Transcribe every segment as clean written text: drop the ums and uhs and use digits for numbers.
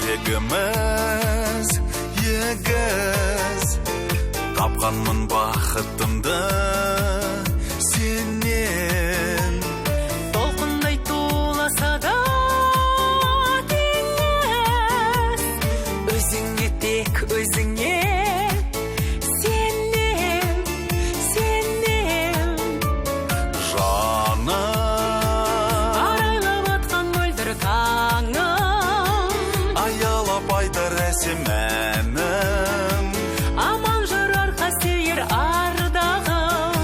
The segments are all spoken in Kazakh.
жүрегіміз егіз, тапқанмын бақытымды сенен. Толқындай туласа да теңіз, өзіңе тек өзіңе сенем, сенем. Жаным, арайлап атқан мөлдір таңым, аялап айтар әсем әнім. аман жүрар қасиер ардағым,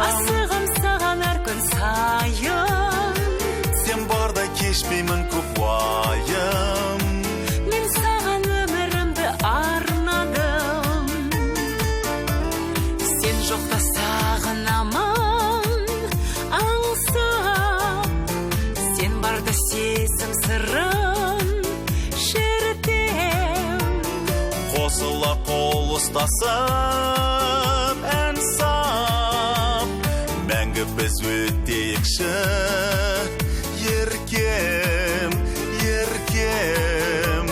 асығым саған әр күн сайын. Сен барда кешпеймін көп уайым. Мен саған өмірімді арнадым, сен жоқта сағынамын аңсап, сен барда сезім сырын шертем. Қосыла қол ұстасып ән сап, мәңгі біз өтейікші еркем, еркем.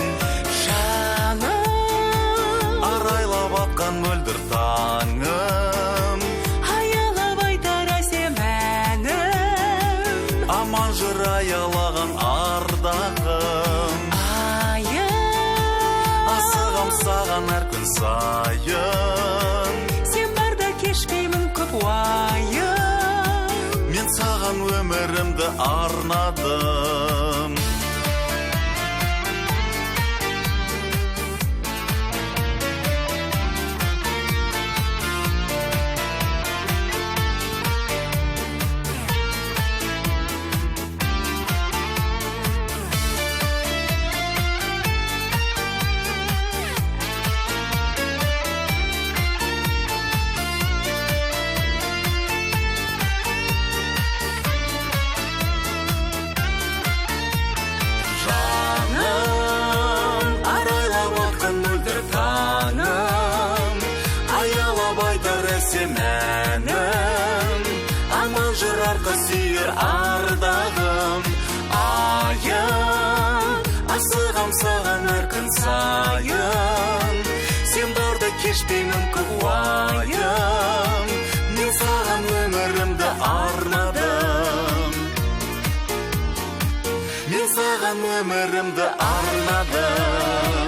Жаным, Арайлап атқан мөлдір таңым, аялап айтар әсем әнім. аман жүр аялаған ардағым. Асығам саған әр күн сайын. Сен барда кешпеймін көп уайым, Мен саған өмірімді арнадым. Жаным, арайлап атқан мөлдір таңым, аялап айтар әсем әнім. Аман жүр арқа сүйер ардағым. Айым, асығам саған әр күн сайын. Сен барда кешпеймін көп уайым. Мен саған өмірімді арнадым. Мен саған өмірімді арнадым.